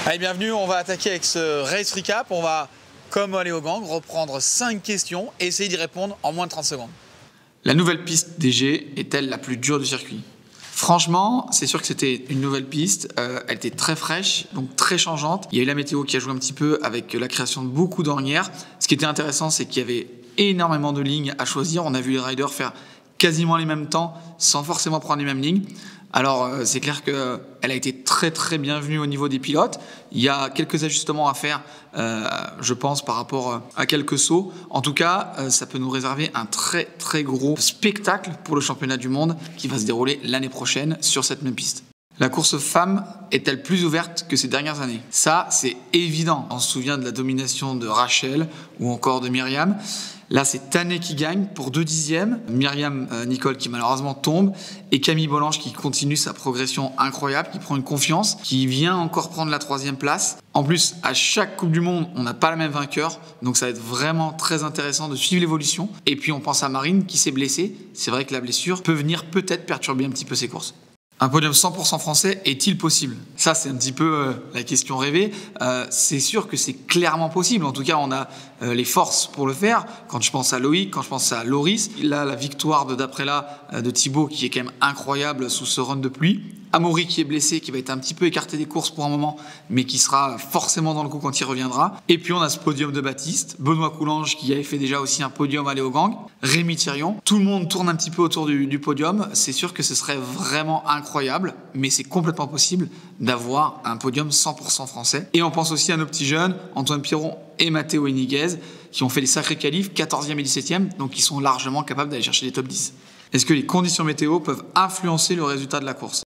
Allez, bienvenue, on va attaquer avec ce race recap. On va, comme aller au gang, reprendre 5 questions et essayer d'y répondre en moins de 30 secondes. La nouvelle piste DG est-elle la plus dure du circuit? Franchement, c'est sûr que c'était une nouvelle piste. Elle était très fraîche, donc très changeante. Il y a eu la météo qui a joué un petit peu avec la création de beaucoup d'ornières. Ce qui était intéressant, c'est qu'il y avait énormément de lignes à choisir. On a vu les riders faire quasiment les mêmes temps sans forcément prendre les mêmes lignes. Alors, c'est clair qu'elle a été très bienvenue au niveau des pilotes. Il y a quelques ajustements à faire, je pense, par rapport à quelques sauts. En tout cas, ça peut nous réserver un très gros spectacle pour le championnat du monde qui va se dérouler l'année prochaine sur cette même piste. La course femme est-elle plus ouverte que ces dernières années? Ça, c'est évident. On se souvient de la domination de Rachel ou encore de Myriam. Là, c'est Tané qui gagne pour 2 dixièmes. Myriam Nicole qui malheureusement tombe. Et Camille Bollange qui continue sa progression incroyable, qui prend une confiance, qui vient encore prendre la 3e place. En plus, à chaque Coupe du Monde, on n'a pas le même vainqueur. Donc ça va être vraiment très intéressant de suivre l'évolution. Et puis on pense à Marine qui s'est blessée. C'est vrai que la blessure peut venir peut-être perturber un petit peu ses courses. Un podium 100% français est-il possible? Ça, c'est un petit peu la question rêvée. C'est sûr que c'est clairement possible. En tout cas, on a les forces pour le faire. Quand je pense à Loïc, quand je pense à Loris, là, la victoire d'après là de Thibaut qui est quand même incroyable sous ce run de pluie. Amaury qui est blessé, qui va être un petit peu écarté des courses pour un moment, mais qui sera forcément dans le coup quand il reviendra. Et puis on a ce podium de Baptiste, Benoît Coulange qui avait fait déjà aussi un podium à Léo Gang, Rémi Thirion. Tout le monde tourne un petit peu autour du podium. C'est sûr que ce serait vraiment incroyable, mais c'est complètement possible d'avoir un podium 100% français. Et on pense aussi à nos petits jeunes, Antoine Piron et Matteo Iniguez, qui ont fait des sacrés qualifs, 14e et 17e, donc ils sont largement capables d'aller chercher les top 10. Est-ce que les conditions météo peuvent influencer le résultat de la course?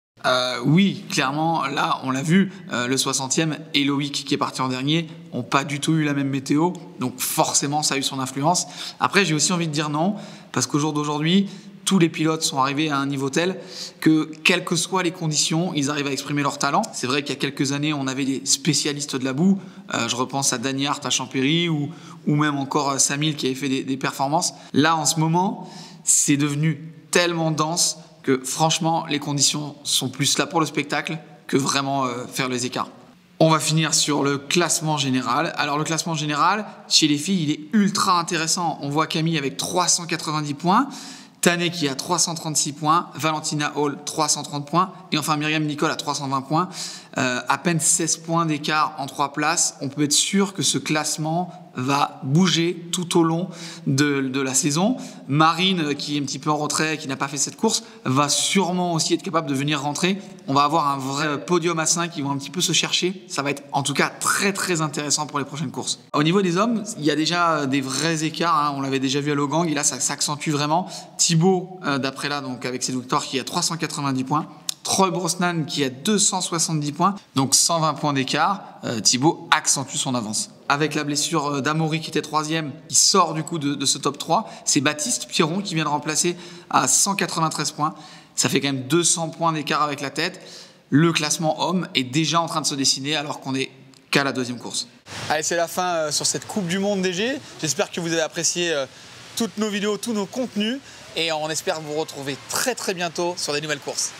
Oui, clairement, là, on l'a vu, le 60e et Loïc qui est parti en dernier n'ont pas du tout eu la même météo, donc forcément, ça a eu son influence. Après, j'ai aussi envie de dire non, parce qu'au jour d'aujourd'hui, tous les pilotes sont arrivés à un niveau tel que, quelles que soient les conditions, ils arrivent à exprimer leur talent. C'est vrai qu'il y a quelques années, on avait des spécialistes de la boue. Je repense à Danny Hart à Champéry ou même encore Samil qui avait fait des performances. Là, en ce moment, c'est devenu tellement dense que franchement, les conditions sont plus là pour le spectacle que vraiment faire les écarts. On va finir sur le classement général. Alors le classement général, chez les filles, il est ultra intéressant. On voit Camille avec 390 points, Tané qui a 336 points, Valentina Hall 330 points et enfin Myriam Nicole à 320 points. À peine 16 points d'écart en 3 places. On peut être sûr que ce classement va bouger tout au long de la saison. Marine, qui est un petit peu en retrait, qui n'a pas fait cette course, va sûrement aussi être capable de venir rentrer. On va avoir un vrai podium à 5 qui vont un petit peu se chercher. Ça va être en tout cas très intéressant pour les prochaines courses. Au niveau des hommes, il y a déjà des vrais écarts. Hein. On l'avait déjà vu à Logang et là, ça s'accentue vraiment. Thibaut, d'après là, donc avec ses victoires, qui a 390 points. Troy Brosnan qui a 270 points, donc 120 points d'écart. Thibaut accentue son avance. Avec la blessure d'Amaury qui était 3e, qui sort du coup de ce top 3, c'est Baptiste Piron qui vient de remplacer à 193 points. Ça fait quand même 200 points d'écart avec la tête. Le classement homme est déjà en train de se dessiner alors qu'on est qu'à la 2e course. Allez, c'est la fin sur cette Coupe du Monde DG. J'espère que vous avez apprécié toutes nos vidéos, tous nos contenus et on espère vous retrouver très bientôt sur des nouvelles courses.